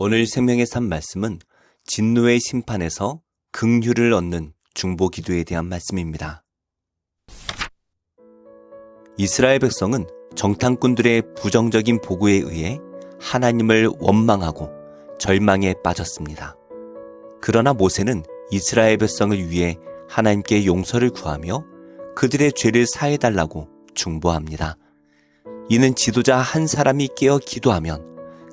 오늘 생명의 삶 말씀은 진노의 심판에서 긍휼을 얻는 중보기도에 대한 말씀입니다. 이스라엘 백성은 정탐꾼들의 부정적인 보고에 의해 하나님을 원망하고 절망에 빠졌습니다. 그러나 모세는 이스라엘 백성을 위해 하나님께 용서를 구하며 그들의 죄를 사해달라고 중보합니다. 이는 지도자 한 사람이 깨어 기도하면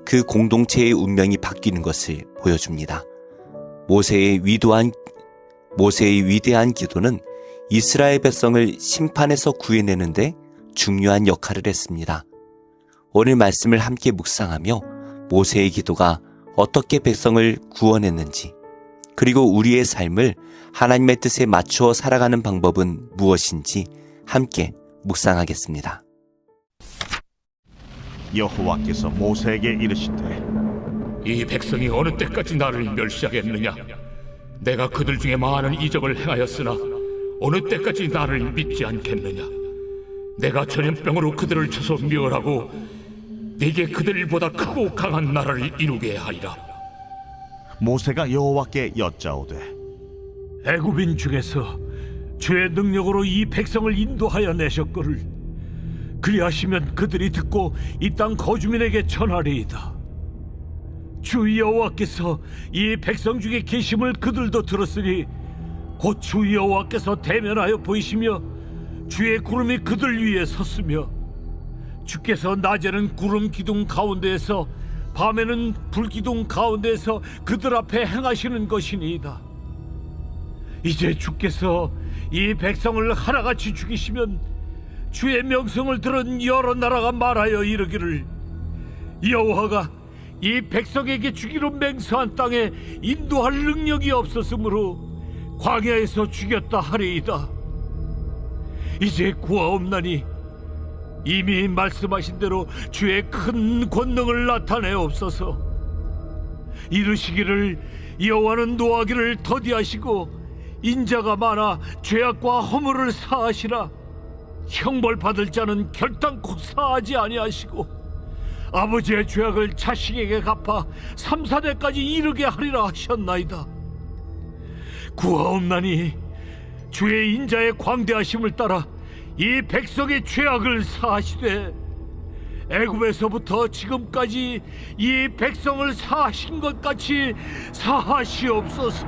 그 공동체의 운명이 바뀌는 것을 보여줍니다. 모세의 위대한 기도는 이스라엘 백성을 심판에서 구해내는데 중요한 역할을 했습니다. 오늘 말씀을 함께 묵상하며 모세의 기도가 어떻게 백성을 구원했는지, 그리고 우리의 삶을 하나님의 뜻에 맞추어 살아가는 방법은 무엇인지 함께 묵상하겠습니다. 여호와께서 모세에게 이르시되 이 백성이 어느 때까지 나를 멸시하겠느냐? 내가 그들 중에 많은 이적을 행하였으나 어느 때까지 나를 믿지 않겠느냐? 내가 전염병으로 그들을 쳐서 멸하고 네게 그들보다 크고 강한 나라를 이루게 하리라. 모세가 여호와께 여짜오되 애굽인 중에서 주의 능력으로 이 백성을 인도하여 내셨거를 그리하시면 그들이 듣고 이 땅 거주민에게 전하리이다. 주 여호와께서 이 백성 중에 계심을 그들도 들었으니 곧 주 여호와께서 대면하여 보이시며 주의 구름이 그들 위에 섰으며 주께서 낮에는 구름 기둥 가운데에서 밤에는 불 기둥 가운데에서 그들 앞에 행하시는 것이니이다. 이제 주께서 이 백성을 하나같이 죽이시면 주의 명성을 들은 여러 나라가 말하여 이르기를 여호와가 이 백성에게 주기로 맹세한 땅에 인도할 능력이 없었으므로 광야에서 죽였다 하리이다. 이제 구하옵나니 이미 말씀하신 대로 주의 큰 권능을 나타내옵소서. 이르시기를 여호와는 노하기를 더디하시고 인자가 많아 죄악과 허물을 사하시라. 형벌받을 자는 결단코 사하지 아니하시고 아버지의 죄악을 자식에게 갚아 3, 4대까지 이르게 하리라 하셨나이다. 구하옵나니 주의 인자의 광대하심을 따라 이 백성의 죄악을 사하시되 애굽에서부터 지금까지 이 백성을 사하신 것 같이 사하시옵소서.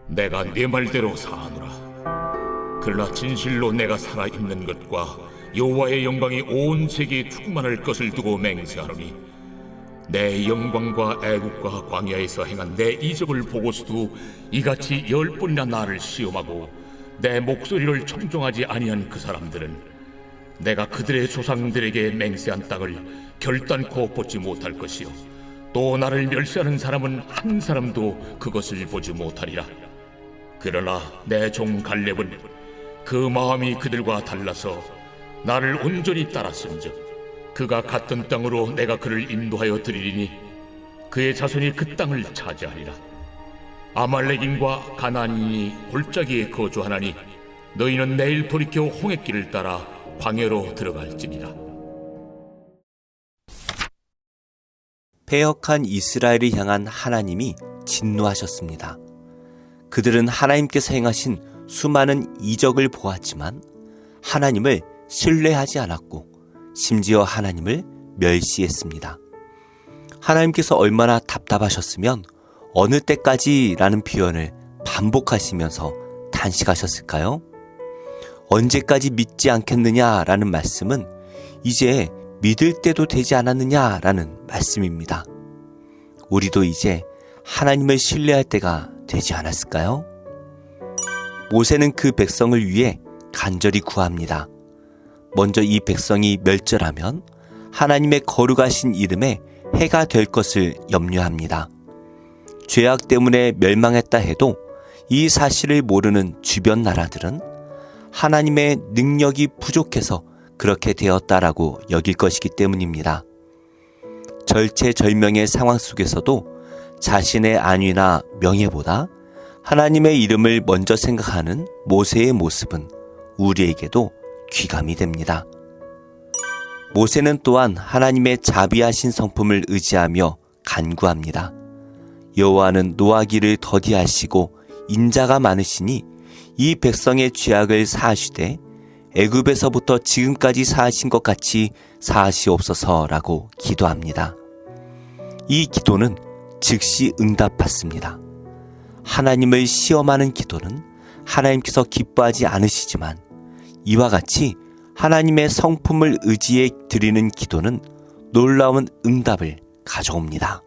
내가 네 말대로 사하노라. 그러나 진실로 내가 살아있는 것과 여호와의 영광이 온 세계에 충만할 것을 두고 맹세하노니 내 영광과 애국과 광야에서 행한 내 이적을 보고서도 이같이 10번이나 나를 시험하고 내 목소리를 청종하지 아니한 그 사람들은 내가 그들의 조상들에게 맹세한 땅을 결단코 보지 못할 것이요 또 나를 멸시하는 사람은 한 사람도 그것을 보지 못하리라. 그러나 내 종 갈렙은 그 마음이 그들과 달라서 나를 온전히 따랐은즉 그가 갔던 땅으로 내가 그를 인도하여 드리리니 그의 자손이 그 땅을 차지하리라. 아말렉인과 가나안인이 골짜기에 거주하나니 너희는 내일 돌이켜 홍해길을 따라 광야로 들어갈지니라. 패역한 이스라엘을 향한 하나님이 진노하셨습니다. 그들은 하나님께서 행하신 수많은 이적을 보았지만 하나님을 신뢰하지 않았고 심지어 하나님을 멸시했습니다. 하나님께서 얼마나 답답하셨으면 어느 때까지라는 표현을 반복하시면서 단식하셨을까요? 언제까지 믿지 않겠느냐라는 말씀은 이제 믿을 때도 되지 않았느냐라는 말씀입니다. 우리도 이제 하나님을 신뢰할 때가 되지 않았을까요? 모세는 그 백성을 위해 간절히 구합니다. 먼저 이 백성이 멸절하면 하나님의 거룩하신 이름에 해가 될 것을 염려합니다. 죄악 때문에 멸망했다 해도 이 사실을 모르는 주변 나라들은 하나님의 능력이 부족해서 그렇게 되었다라고 여길 것이기 때문입니다. 절체절명의 상황 속에서도 자신의 안위나 명예보다 하나님의 이름을 먼저 생각하는 모세의 모습은 우리에게도 귀감이 됩니다. 모세는 또한 하나님의 자비하신 성품을 의지하며 간구합니다. 여호와는 노하기를 더디하시고 인자가 많으시니 이 백성의 죄악을 사하시되 애굽에서부터 지금까지 사하신 것 같이 사하시옵소서라고 기도합니다. 이 기도는 즉시 응답받습니다. 하나님을 시험하는 기도는 하나님께서 기뻐하지 않으시지만 이와 같이 하나님의 성품을 의지해 드리는 기도는 놀라운 응답을 가져옵니다.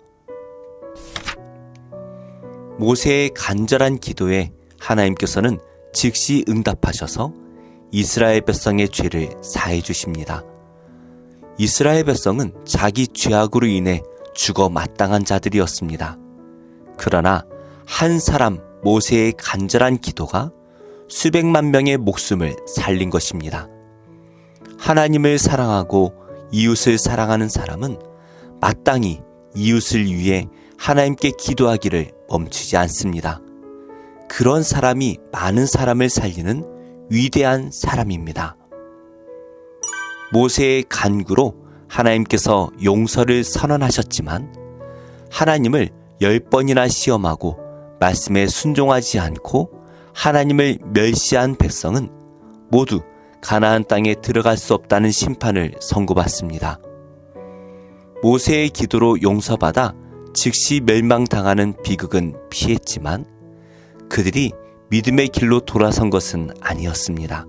모세의 간절한 기도에 하나님께서는 즉시 응답하셔서 이스라엘 백성의 죄를 사해 주십니다. 이스라엘 백성은 자기 죄악으로 인해 죽어 마땅한 자들이었습니다. 그러나 한 사람 모세의 간절한 기도가 수백만 명의 목숨을 살린 것입니다. 하나님을 사랑하고 이웃을 사랑하는 사람은 마땅히 이웃을 위해 하나님께 기도하기를 멈추지 않습니다. 그런 사람이 많은 사람을 살리는 위대한 사람입니다. 모세의 간구로 하나님께서 용서를 선언하셨지만 하나님을 10번이나 시험하고 말씀에 순종하지 않고 하나님을 멸시한 백성은 모두 가나안 땅에 들어갈 수 없다는 심판을 선고받습니다. 모세의 기도로 용서받아 즉시 멸망당하는 비극은 피했지만 그들이 믿음의 길로 돌아선 것은 아니었습니다.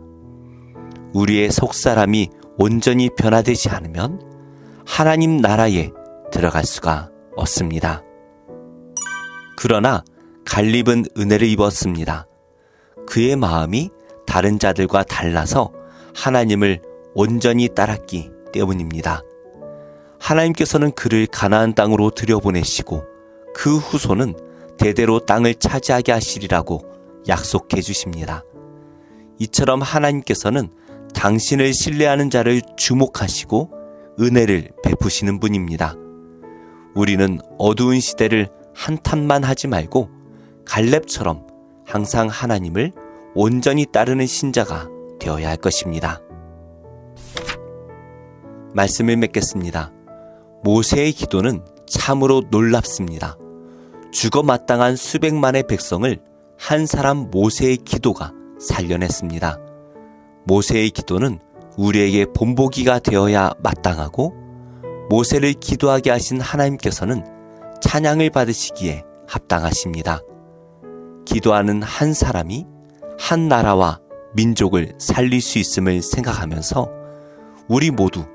우리의 속사람이 온전히 변화되지 않으면 하나님 나라에 들어갈 수가 없습니다. 그러나 갈렙은 은혜를 입었습니다. 그의 마음이 다른 자들과 달라서 하나님을 온전히 따랐기 때문입니다. 하나님께서는 그를 가나안 땅으로 들여보내시고 그 후손은 대대로 땅을 차지하게 하시리라고 약속해 주십니다. 이처럼 하나님께서는 당신을 신뢰하는 자를 주목하시고 은혜를 베푸시는 분입니다. 우리는 어두운 시대를 한탄만 하지 말고 갈렙처럼 항상 하나님을 온전히 따르는 신자가 되어야 할 것입니다. 말씀을 맺겠습니다. 모세의 기도는 참으로 놀랍습니다. 죽어 마땅한 수백만의 백성을 한 사람 모세의 기도가 살려냈습니다. 모세의 기도는 우리에게 본보기가 되어야 마땅하고 모세를 기도하게 하신 하나님께서는 찬양을 받으시기에 합당하십니다. 기도하는 한 사람이 한 나라와 민족을 살릴 수 있음을 생각하면서 우리 모두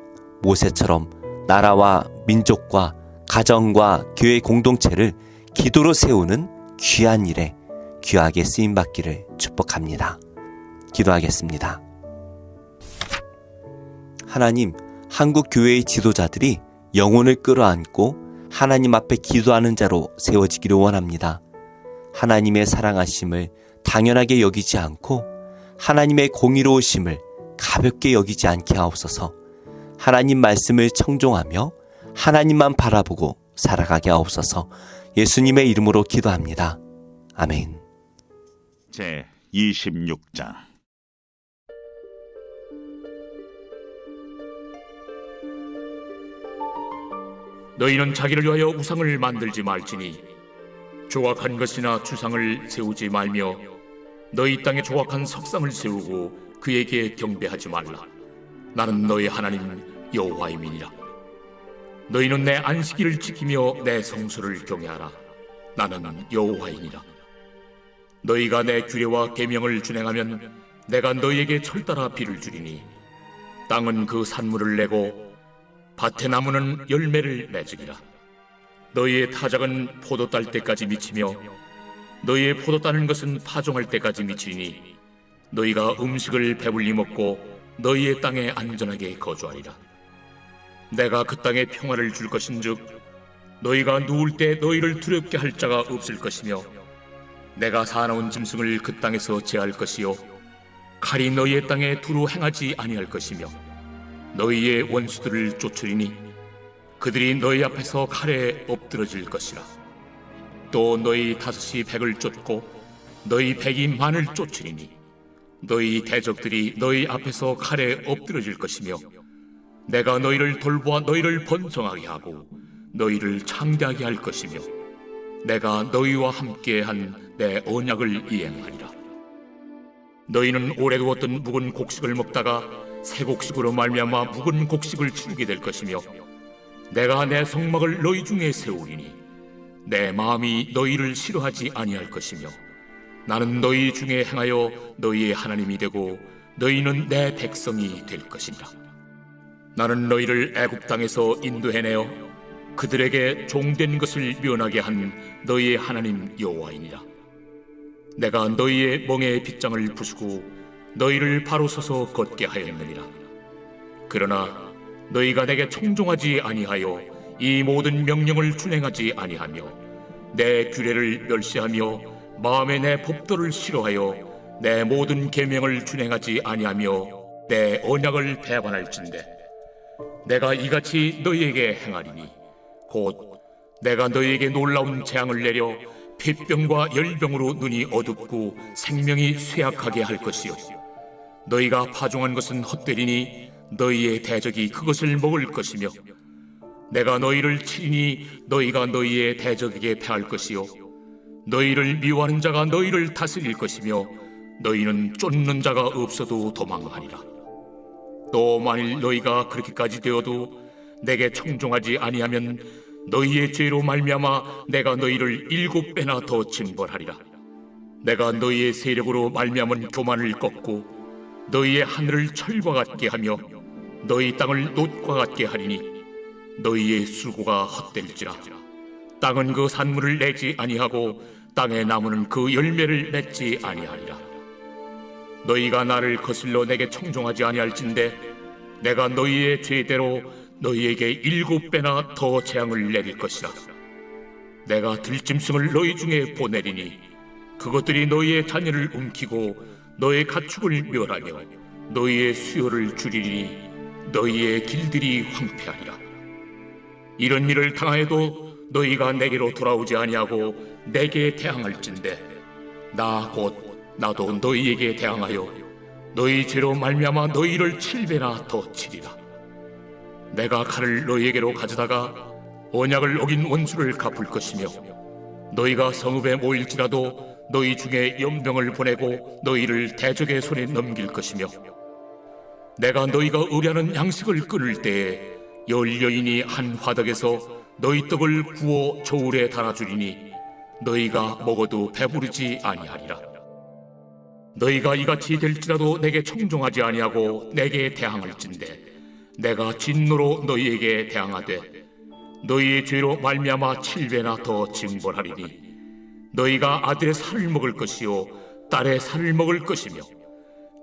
모세처럼 나라와 민족과 가정과 교회 공동체를 기도로 세우는 귀한 일에 귀하게 쓰임받기를 축복합니다. 기도하겠습니다. 하나님, 한국 교회의 지도자들이 영혼을 끌어안고 하나님 앞에 기도하는 자로 세워지기를 원합니다. 하나님의 사랑하심을 당연하게 여기지 않고 하나님의 공의로우심을 가볍게 여기지 않게 하옵소서. 하나님 말씀을 청종하며 하나님만 바라보고 살아가게 하옵소서. 예수님의 이름으로 기도합니다. 아멘. 제 26장. 너희는 자기를 위하여 우상을 만들지 말지니 조각한 것이나 주상을 세우지 말며 너희 땅에 조각한 석상을 세우고 그에게 경배하지 말라. 나는 너희 하나님 여호와임이니라. 너희는 내 안식일을 지키며 내 성수를 경외하라. 나는 여호와이니라. 너희가 내 규례와 계명을 준행하면 내가 너희에게 철따라 비를 주리니 땅은 그 산물을 내고 밭의 나무는 열매를 맺으리라. 너희의 타작은 포도 딸 때까지 미치며 너희의 포도 따는 것은 파종할 때까지 미치리니 너희가 음식을 배불리 먹고 너희의 땅에 안전하게 거주하리라. 내가 그 땅에 평화를 줄 것인즉 너희가 누울 때 너희를 두렵게 할 자가 없을 것이며 내가 사나운 짐승을 그 땅에서 제할 것이요 칼이 너희의 땅에 두루 행하지 아니할 것이며 너희의 원수들을 쫓으리니 그들이 너희 앞에서 칼에 엎드러질 것이라. 또 너희 다섯이 백을 쫓고 너희 백이 만을 쫓으리니 너희 대적들이 너희 앞에서 칼에 엎드러질 것이며 내가 너희를 돌보아 너희를 번성하게 하고 너희를 창대하게 할 것이며 내가 너희와 함께한 내 언약을 이행하리라. 너희는 오래 두었던 묵은 곡식을 먹다가 새 곡식으로 말미암아 묵은 곡식을 치우게 될 것이며 내가 내 성막을 너희 중에 세우리니 내 마음이 너희를 싫어하지 아니할 것이며 나는 너희 중에 행하여 너희의 하나님이 되고 너희는 내 백성이 될 것이니라. 나는 너희를 애굽 땅에서 인도해내어 그들에게 종된 것을 면하게 한 너희의 하나님 여호와이니라. 내가 너희의 멍에의 빗장을 부수고 너희를 바로 서서 걷게 하였느니라. 그러나 너희가 내게 청종하지 아니하여 이 모든 명령을 준행하지 아니하며 내 규례를 멸시하며 마음에 내 법도를 싫어하여 내 모든 계명을 준행하지 아니하며 내 언약을 배반할진대 내가 이같이 너희에게 행하리니 곧 내가 너희에게 놀라운 재앙을 내려 폐병과 열병으로 눈이 어둡고 생명이 쇠약하게 할 것이요 너희가 파종한 것은 헛되리니 너희의 대적이 그것을 먹을 것이며 내가 너희를 치리니 너희가 너희의 대적에게 패할 것이요 너희를 미워하는 자가 너희를 다스릴 것이며 너희는 쫓는 자가 없어도 도망하리라. 또 만일 너희가 그렇게까지 되어도 내게 청종하지 아니하면 너희의 죄로 말미암아 내가 너희를 7배나 더 징벌하리라. 내가 너희의 세력으로 말미암은 교만을 꺾고 너희의 하늘을 철과 같게 하며 너희 땅을 놋과 같게 하리니 너희의 수고가 헛될지라. 땅은 그 산물을 내지 아니하고 땅의 나무는 그 열매를 맺지 아니하리라. 너희가 나를 거슬러 내게 청종하지 아니할진대 내가 너희의 죄대로 너희에게 7배나 더 재앙을 내릴 것이라. 내가 들짐승을 너희 중에 보내리니 그것들이 너희의 자녀를 움키고 너의 가축을 멸하며 너희의 수요를 줄이니 너희의 길들이 황폐하리라. 이런 일을 당하여도 너희가 내게로 돌아오지 아니하고 내게 대항할진대 나 곧 나도 너희에게 대항하여 너희 죄로 말미암아 너희를 7배나 더 치리라. 내가 칼을 너희에게로 가져다가 언약을 어긴 원수를 갚을 것이며 너희가 성읍에 모일지라도 너희 중에 연병을 보내고 너희를 대적의 손에 넘길 것이며 내가 너희가 의뢰하는 양식을 끊을 때에 열 여인이 한 화덕에서 너희 떡을 구워 저울에 달아주리니 너희가 먹어도 배부르지 아니하리라. 너희가 이같이 될지라도 내게 청종하지 아니하고 내게 대항할진대 내가 진노로 너희에게 대항하되 너희의 죄로 말미암아 7배나 더 징벌하리니 너희가 아들의 살을 먹을 것이요 딸의 살을 먹을 것이며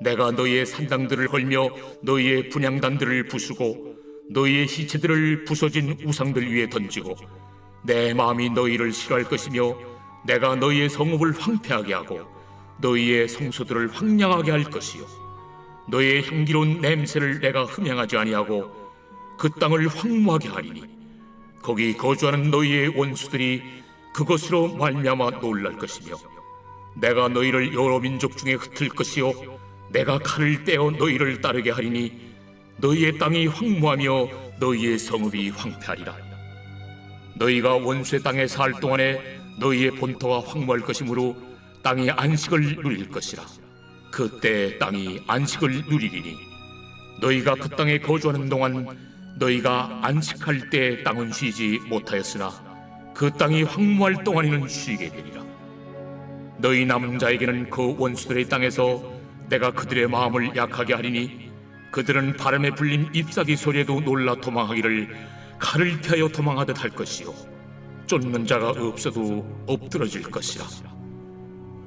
내가 너희의 산당들을 헐며 너희의 분향단들을 부수고 너희의 시체들을 부서진 우상들 위에 던지고 내 마음이 너희를 싫어할 것이며 내가 너희의 성읍을 황폐하게 하고 너희의 성소들을 황량하게 할 것이요 너희의 향기로운 냄새를 내가 흠양하지 아니하고 그 땅을 황무하게 하리니 거기 거주하는 너희의 원수들이 그것으로 말미암아 놀랄 것이며 내가 너희를 여러 민족 중에 흩을 것이요 내가 칼을 떼어 너희를 따르게 하리니 너희의 땅이 황무하며 너희의 성읍이 황폐하리라. 너희가 원수의 땅에 살 동안에 너희의 본토가 황무할 것이므로 땅이 안식을 누릴 것이라. 그때 땅이 안식을 누리리니 너희가 그 땅에 거주하는 동안 너희가 안식할 때 땅은 쉬지 못하였으나 그 땅이 황무할 동안에는 쉬게 되리라. 너희 남은 자에게는 그 원수들의 땅에서 내가 그들의 마음을 약하게 하리니 그들은 바람에 불린 잎사귀 소리에도 놀라 도망하기를 칼을 피하여 도망하듯 할 것이요 쫓는 자가 없어도 엎드러질 것이라.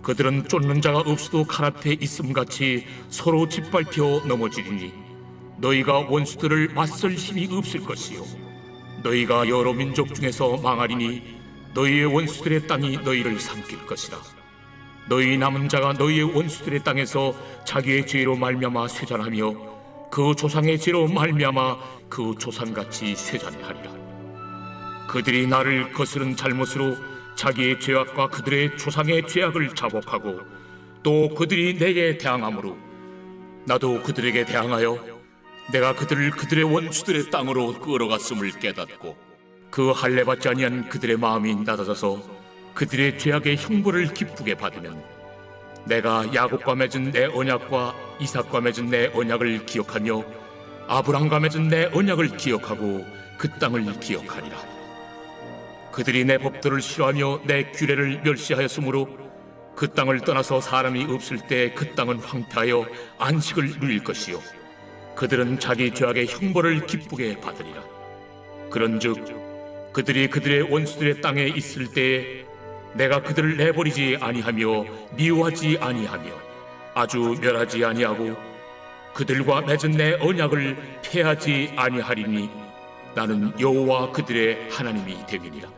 그들은 쫓는 자가 없어도 칼 앞에 있음같이 서로 짓밟혀 넘어지리니 너희가 원수들을 맞설 힘이 없을 것이요 너희가 여러 민족 중에서 망하리니 너희의 원수들의 땅이 너희를 삼킬 것이라. 너희 남은 자가 너희의 원수들의 땅에서 자기의 죄로 말미암아 쇠잔하며 그 조상의 죄로 말미암아 그 조상같이 쇠잔하리라. 그들이 나를 거스른 잘못으로 자기의 죄악과 그들의 조상의 죄악을 자복하고 또 그들이 내게 대항함으로 나도 그들에게 대항하여 내가 그들을 그들의 원수들의 땅으로 끌어갔음을 깨닫고 그 할례받지 아니한 그들의 마음이 낮아져서 그들의 죄악의 형벌을 기쁘게 받으면 내가 야곱과 맺은 내 언약과 이삭과 맺은 내 언약을 기억하며 아브람과 맺은 내 언약을 기억하고 그 땅을 기억하리라. 그들이 내 법도를 싫어하며 내 규례를 멸시하였으므로 그 땅을 떠나서 사람이 없을 때 그 땅은 황폐하여 안식을 누릴 것이요 그들은 자기 죄악의 형벌을 기쁘게 받으리라. 그런즉 그들이 그들의 원수들의 땅에 있을 때에 내가 그들을 내버리지 아니하며 미워하지 아니하며 아주 멸하지 아니하고 그들과 맺은 내 언약을 폐하지 아니하리니 나는 여호와 그들의 하나님이 되리니라.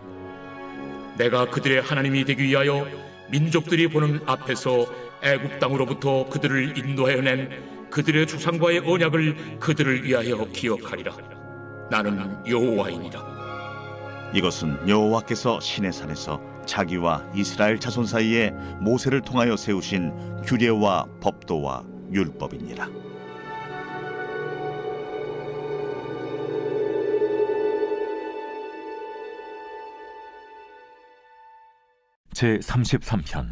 내가 그들의 하나님이 되기 위하여 민족들이 보는 앞에서 애굽 땅으로부터 그들을 인도하여 낸 그들의 조상과의 언약을 그들을 위하여 기억하리라. 나는 여호와이니라. 이것은 여호와께서 시내산에서 자기와 이스라엘 자손 사이에 모세를 통하여 세우신 규례와 법도와 율법이니라. 제33편.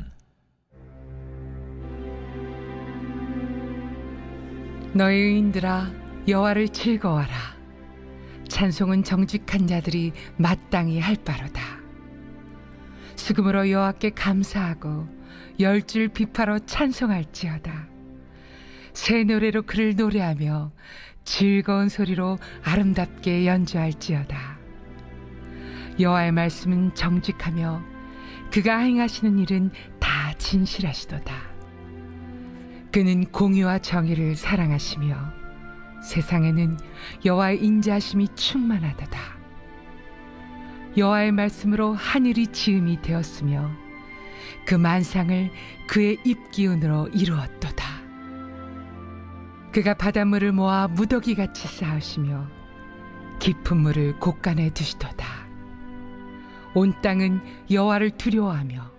너희 의인들아 여호와를 즐거워하라. 찬송은 정직한 자들이 마땅히 할 바로다. 수금으로 여호와께 감사하고 열줄 비파로 찬송할지어다. 새 노래로 그를 노래하며 즐거운 소리로 아름답게 연주할지어다. 여호와의 말씀은 정직하며 그가 행하시는 일은 다 진실하시도다. 그는 공의와 정의를 사랑하시며 세상에는 여호와의 인자하심이 충만하도다. 여호와의 말씀으로 하늘이 지음이 되었으며 그 만상을 그의 입기운으로 이루었도다. 그가 바닷물을 모아 무더기같이 쌓으시며 깊은 물을 곳간에 두시도다. 온 땅은 여호와를 두려워하며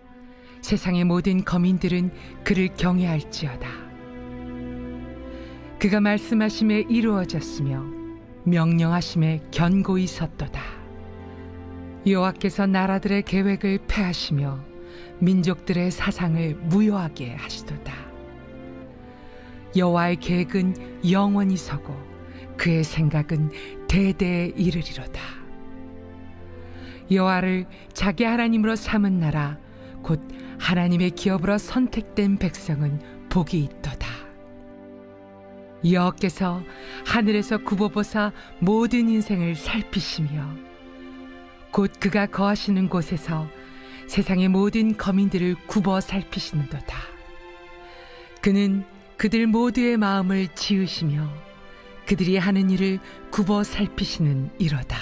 세상의 모든 거민들은 그를 경외할지어다. 그가 말씀하심에 이루어졌으며 명령하심에 견고히 섰도다. 여호와께서 나라들의 계획을 폐하시며 민족들의 사상을 무효하게 하시도다. 여호와의 계획은 영원히 서고 그의 생각은 대대에 이르리로다. 여호와를 자기 하나님으로 삼은 나라 곧 하나님의 기업으로 선택된 백성은 복이 있도다. 여호와께서 하늘에서 굽어보사 모든 인생을 살피시며 곧 그가 거하시는 곳에서 세상의 모든 거민들을 굽어 살피시는도다. 그는 그들 모두의 마음을 지으시며 그들이 하는 일을 굽어 살피시는 이로다.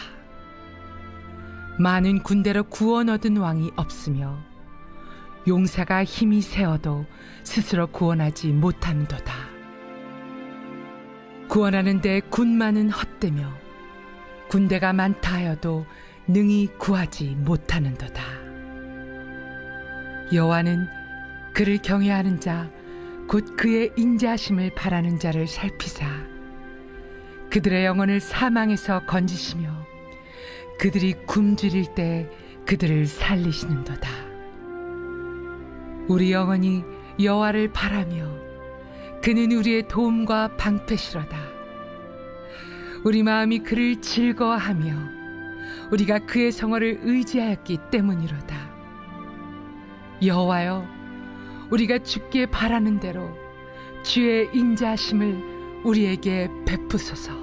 많은 군대로 구원 얻은 왕이 없으며 용사가 힘이 세어도 스스로 구원하지 못하는도다. 구원하는데 군마는 헛되며 군대가 많다 하여도 능히 구하지 못하는도다. 여호와는 그를 경외하는 자 곧 그의 인자하심을 바라는 자를 살피사 그들의 영혼을 사망에서 건지시며 그들이 굶주릴 때 그들을 살리시는도다. 우리 영혼이 여호와를 바라며 그는 우리의 도움과 방패시로다. 우리 마음이 그를 즐거워하며 우리가 그의 성호를 의지하였기 때문이로다. 여호와여, 우리가 주께 바라는 대로 주의 인자하심을 우리에게 베푸소서.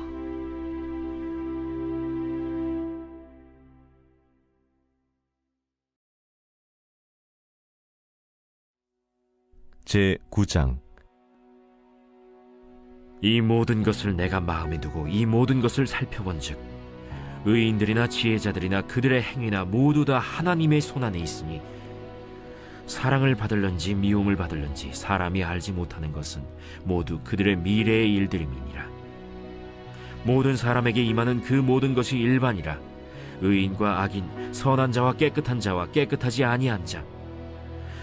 제9장. 이 모든 것을 내가 마음에 두고 이 모든 것을 살펴본즉 의인들이나 지혜자들이나 그들의 행위나 모두 다 하나님의 손안에 있으니 사랑을 받을런지 미움을 받을런지 사람이 알지 못하는 것은 모두 그들의 미래의 일들임이니라. 모든 사람에게 임하는 그 모든 것이 일반이라. 의인과 악인, 선한 자와 깨끗한 자와 깨끗하지 아니한 자,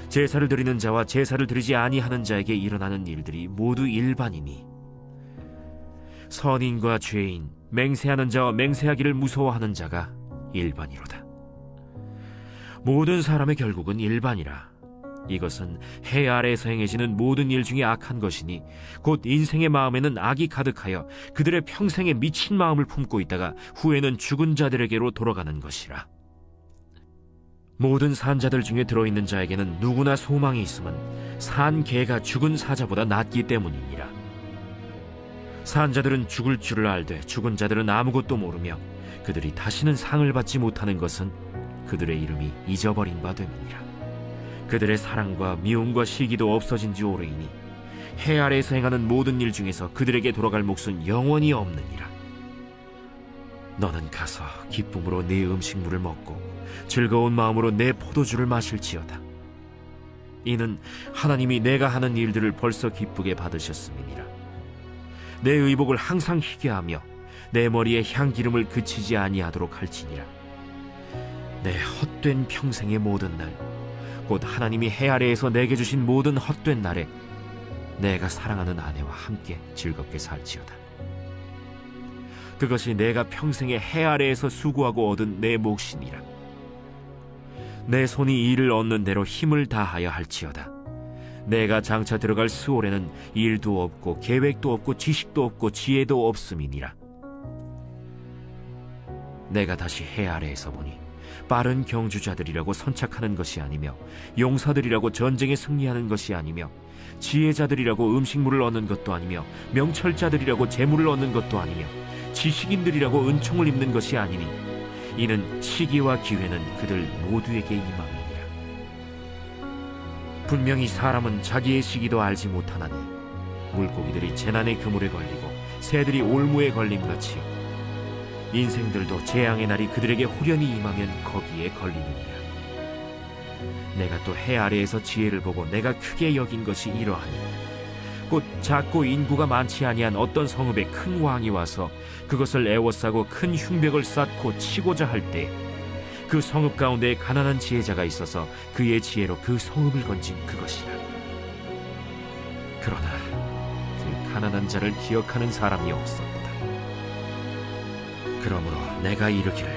제사를 드리는 자와 제사를 드리지 아니하는 자에게 일어나는 일들이 모두 일반이니 선인과 죄인, 맹세하는 자와 맹세하기를 무서워하는 자가 일반이로다. 모든 사람의 결국은 일반이라. 이것은 해 아래에서 행해지는 모든 일 중에 악한 것이니 곧 인생의 마음에는 악이 가득하여 그들의 평생에 미친 마음을 품고 있다가 후에는 죽은 자들에게로 돌아가는 것이라. 모든 산자들 중에 들어있는 자에게는 누구나 소망이 있음은 산 개가 죽은 사자보다 낫기 때문이니라. 산자들은 죽을 줄을 알되 죽은 자들은 아무것도 모르며 그들이 다시는 상을 받지 못하는 것은 그들의 이름이 잊어버린 바 됨이니라. 그들의 사랑과 미움과 시기도 없어진 지 오래이니 해 아래에서 행하는 모든 일 중에서 그들에게 돌아갈 몫은 영원히 없느니라. 너는 가서 기쁨으로 네 음식물을 먹고 즐거운 마음으로 내 포도주를 마실지어다. 이는 하나님이 내가 하는 일들을 벌써 기쁘게 받으셨음이니라. 내 의복을 항상 희게 하며 내 머리에 향기름을 그치지 아니하도록 할지니라. 내 헛된 평생의 모든 날, 곧 하나님이 해 아래에서 내게 주신 모든 헛된 날에 내가 사랑하는 아내와 함께 즐겁게 살지어다. 그것이 내가 평생에 해 아래에서 수고하고 얻은 내 몫이니라. 내 손이 일을 얻는 대로 힘을 다하여 할지어다. 내가 장차 들어갈 스올에는 일도 없고 계획도 없고 지식도 없고 지혜도 없음이니라. 내가 다시 해 아래에서 보니 빠른 경주자들이라고 선착하는 것이 아니며 용사들이라고 전쟁에 승리하는 것이 아니며 지혜자들이라고 음식물을 얻는 것도 아니며 명철자들이라고 재물을 얻는 것도 아니며 지식인들이라고 은총을 입는 것이 아니니 이는 시기와 기회는 그들 모두에게 임함이니라. 분명히 사람은 자기의 시기도 알지 못하나니 물고기들이 재난의 그물에 걸리고 새들이 올무에 걸림같이 인생들도 재앙의 날이 그들에게 후련히 임하면 거기에 걸리느니라. 내가 또 해 아래에서 지혜를 보고 내가 크게 여긴 것이 이러하니 곧 작고 인구가 많지 아니한 어떤 성읍에 큰 왕이 와서 그것을 애워싸고 큰 흉벽을 쌓고 치고자 할 때 그 성읍 가운데 가난한 지혜자가 있어서 그의 지혜로 그 성읍을 건진 그것이라. 그러나 그 가난한 자를 기억하는 사람이 없었다. 그러므로 내가 이르기를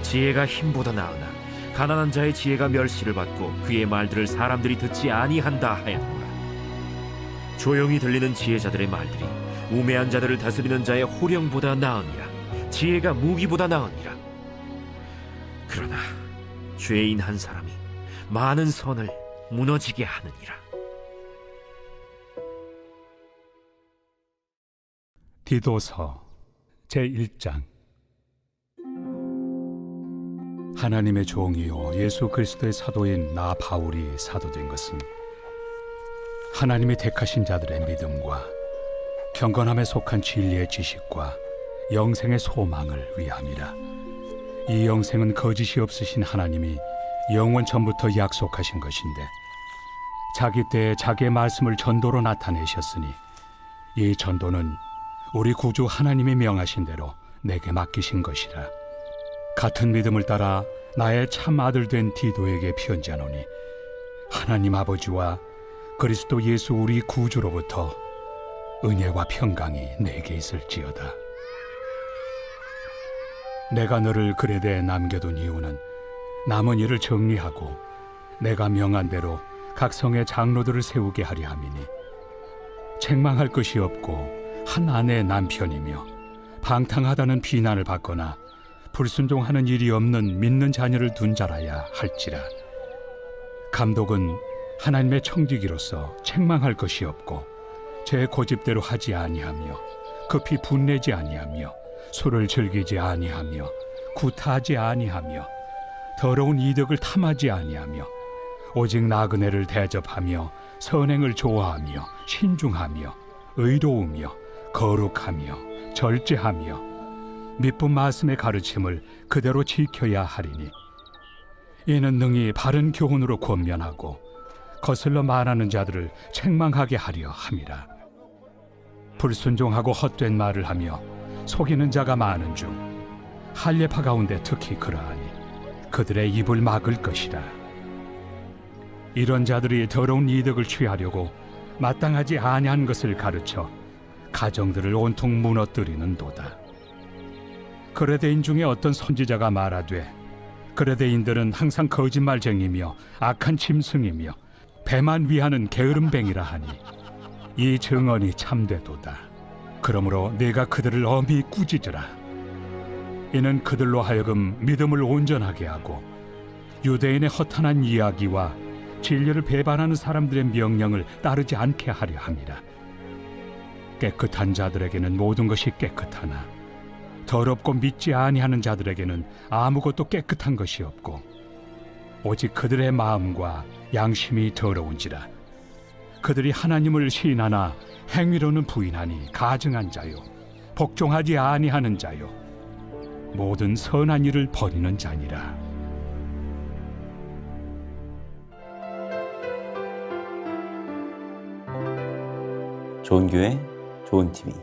지혜가 힘보다 나으나 가난한 자의 지혜가 멸시를 받고 그의 말들을 사람들이 듣지 아니한다 하였노라. 조용히 들리는 지혜자들의 말들이 우매한 자들을 다스리는 자의 호령보다 나으니라. 지혜가 무기보다 나으니라. 그러나 죄인 한 사람이 많은 선을 무너지게 하느니라. 디도서 제1장. 하나님의 종이요 예수 그리스도의 사도인 나 바울이 사도된 것은 하나님이 택하신 자들의 믿음과 경건함에 속한 진리의 지식과 영생의 소망을 위함이라. 이 영생은 거짓이 없으신 하나님이 영원 전부터 약속하신 것인데 자기 때에 자기의 말씀을 전도로 나타내셨으니 이 전도는 우리 구주 하나님이 명하신 대로 내게 맡기신 것이라. 같은 믿음을 따라 나의 참 아들 된 디도에게 편지하노니 하나님 아버지와 그리스도 예수 우리 구주로부터 은혜와 평강이 내게 있을지어다. 내가 너를 그레데에 남겨둔 이유는 남은 일을 정리하고 내가 명한 대로 각 성의 장로들을 세우게 하려 함이니 책망할 것이 없고 한 아내의 남편이며 방탕하다는 비난을 받거나 불순종하는 일이 없는 믿는 자녀를 둔 자라야 할지라. 감독은 하나님의 청지기로서 책망할 것이 없고 제 고집대로 하지 아니하며 급히 분내지 아니하며 술을 즐기지 아니하며 구타하지 아니하며 더러운 이득을 탐하지 아니하며 오직 나그네를 대접하며 선행을 좋아하며 신중하며 의로우며 거룩하며 절제하며 미쁜 말씀의 가르침을 그대로 지켜야 하리니 이는 능히 바른 교훈으로 권면하고 거슬러 말하는 자들을 책망하게 하려 함이라. 불순종하고 헛된 말을 하며 속이는 자가 많은 중 할례파 가운데 특히 그러하니 그들의 입을 막을 것이라. 이런 자들이 더러운 이득을 취하려고 마땅하지 아니한 것을 가르쳐 가정들을 온통 무너뜨리는도다. 그레데인 중에 어떤 선지자가 말하되 그레데인들은 항상 거짓말쟁이며 악한 짐승이며 배만 위하는 게으름뱅이라 하니 이 증언이 참되도다. 그러므로 네가 그들을 엄히 꾸짖으라. 이는 그들로 하여금 믿음을 온전하게 하고 유대인의 허탄한 이야기와 진리를 배반하는 사람들의 명령을 따르지 않게 하려 함이라. 깨끗한 자들에게는 모든 것이 깨끗하나 더럽고 믿지 아니하는 자들에게는 아무것도 깨끗한 것이 없고 오직 그들의 마음과 양심이 더러운지라. 그들이 하나님을 시인하나 행위로는 부인하니 가증한 자요 복종하지 아니하는 자요 모든 선한 일을 버리는 자니라. 좋은 교회, 좋은 TV.